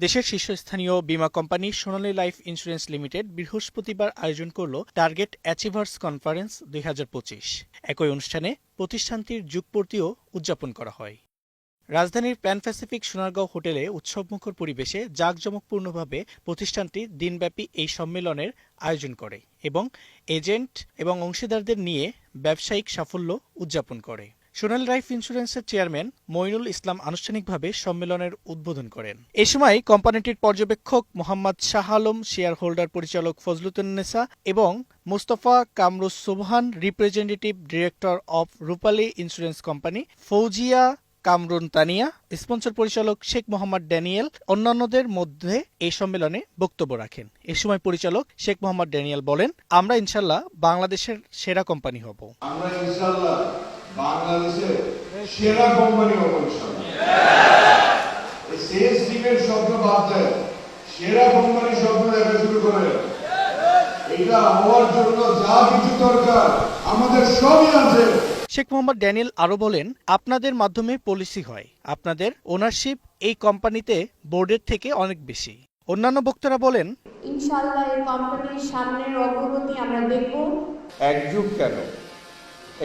দেশের শীর্ষস্থানীয় বীমা কোম্পানি সোনালী লাইফ ইন্স্যুরেন্স লিমিটেড বৃহস্পতিবার আয়োজন করল টার্গেট অ্যাচিভার্স কনফারেন্স ২০২৫। একই অনুষ্ঠানে প্রতিষ্ঠানটির যুগপূর্তিও উদযাপন করা হয়। রাজধানীর প্যান প্যাসিফিক সোনারগাঁও হোটেলে উৎসবমুখর পরিবেশে জাঁকজমকপূর্ণভাবে প্রতিষ্ঠানটি দিনব্যাপী এই সম্মেলনের আয়োজন করে এবং এজেন্ট এবং অংশীদারদের নিয়ে ব্যবসায়িক সাফল্য উদযাপন করে। সোনালী লাইফ ইন্স্যুরেন্সের চেয়ারম্যান মঈনুল ইসলাম আনুষ্ঠানিকভাবে সম্মেলনের উদ্বোধন করেন। এ সময় কোম্পানিটির পর্যবেক্ষক মোহাম্মদ শাহ আলম, শেয়ার হোল্ডার পরিচালক ফজলুতুন্নেসা এবং মোস্তফা কামরুস সুবহান, representative director of Rupali insurance company, Fouzia Kamrun Tania, sponsor পরিচালক শেখ মোহাম্মদ ড্যানিয়েল অন্যান্যদের মধ্যে এই সম্মেলনে বক্তব্য রাখেন। এ সময় পরিচালক শেখ মোহাম্মদ ড্যানিয়েল বলেন, আমরা ইনশাল্লাহ বাংলাদেশের সেরা কোম্পানি হব। আমরা ইনশাআল্লাহ বাংলাদেশের সেরা কোম্পানি হব ইনশাআল্লাহ। এই সেলস টিমের শব্দ বাদ দেন, সেরা কোম্পানি শব্দ লেখা শুরু করেন। এটা হওয়ার জন্য যা কিছু দরকার আমাদের সবই আছে। শেখ মোহাম্মদ ড্যানিয়েল আরো বলেন, আপনাদের মাধ্যমে পলিসি হয়, আপনাদের ওনারশিপ এই কোম্পানিতে বোর্ডের থেকে অনেক বেশি। অন্যান্য বক্তারা বলেন, ইনশাআল্লাহ এই কোম্পানির সামনের অগ্রগতি আমরা দেখব। এক যুগ কেন,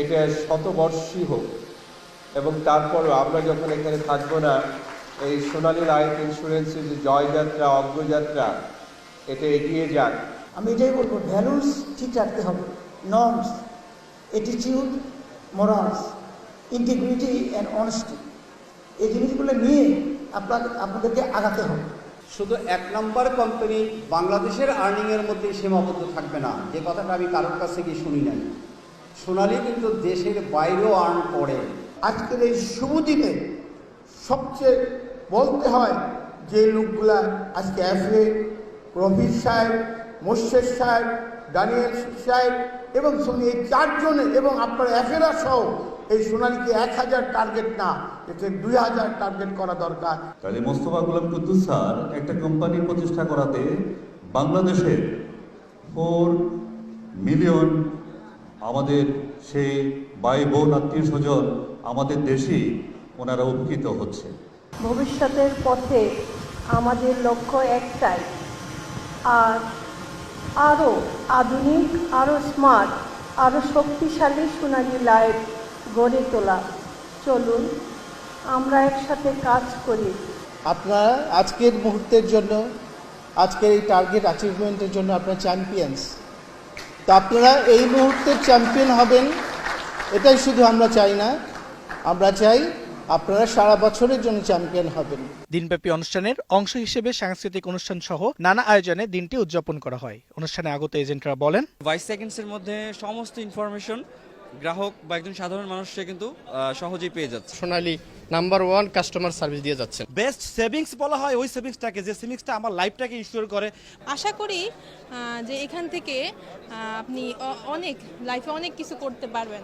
এটা শতবর্ষী হোক, এবং তারপরও আমরা যখন এখানে থাকবো না, এই সোনালী লাইফ ইন্স্যুরেন্সের যে জয়যাত্রা, অগ্রযাত্রা, এটা এগিয়ে যাক। আমি এটাই বলবো, ভ্যালুস ঠিক রাখতে হবে, norms, attitude, morals, integrity and honesty, এই জিনিসগুলো নিয়ে আপনাদেরকে আগাতে হবে। শুধু এক নম্বর কোম্পানি বাংলাদেশের আর্নিংয়ের মধ্যে সীমাবদ্ধ থাকবে না, যে কথাটা আমি কারোর কাছ থেকে শুনি নাই। সোনালী কিন্তু দেশের বাইরেও আর্ন করে। আজকের এই শুভ দিনে সবচেয়ে বলতে হয় যে লোকগুলা আজকে এফএ, রফিক সাহেব, মোর্শেদ সাহেব, ডানিয়েল সাহেব এবং সোনি, এই চারজনে এবং আপনার এফেরা সহ এই সোনালীকে ১,০০০ টার্গেট না, এতে ২,০০০ টার্গেট করা দরকার। তাহলে মোস্তফা গোলাম কুদ্দুস স্যার একটা কোম্পানি প্রতিষ্ঠা করাতে বাংলাদেশের 4 মিলিয়ন আমাদের সেই ভাই বোন আত্মীয় স্বজন আমাদের দেশেই ওনারা উপকৃত হচ্ছে। ভবিষ্যতের পথে আমাদের লক্ষ্য একটাই, আর আরও আধুনিক, আরও স্মার্ট, আরও শক্তিশালী সোনালী লাইফ গড়ে তোলা। চলুন আমরা একসাথে কাজ করি। আপনারা আজকের মুহূর্তের জন্য, আজকের এই টার্গেট অ্যাচিভমেন্টের জন্য আপনারা চ্যাম্পিয়ন্স। তো আপনারা এই মুহূর্তের চ্যাম্পিয়ন হবেন, এটাই শুধু আমরা চাই না, আমরা চাই আপনারা সারা বছরের জন্য চ্যাম্পিয়ন হবেন। দিনব্যাপী অনুষ্ঠানের অংশ হিসেবে সাংস্কৃতিক অনুষ্ঠান সহ নানা আয়োজনে দিনটি উদযাপন করা হয়। অনুষ্ঠানে আগত এজেন্টরা বলেন, 22 সেকেন্ডসের মধ্যে সমস্ত ইনফরমেশন গ্রাহক বা একজন সাধারণ মানুষ সে কিন্তু সহজেই পেয়ে যাচ্ছে। সোনালী নাম্বার 1 কাস্টমার সার্ভিস দিয়ে যাচ্ছে। বেস্ট সেভিংস বলা হয় ওই সেভিংসটাকে, যে সেভিংসটা আমার লাইফটাকে ইনশিওর করে। আশা করি যে এখান থেকে আপনি লাইফে অনেক কিছু করতে পারবেন।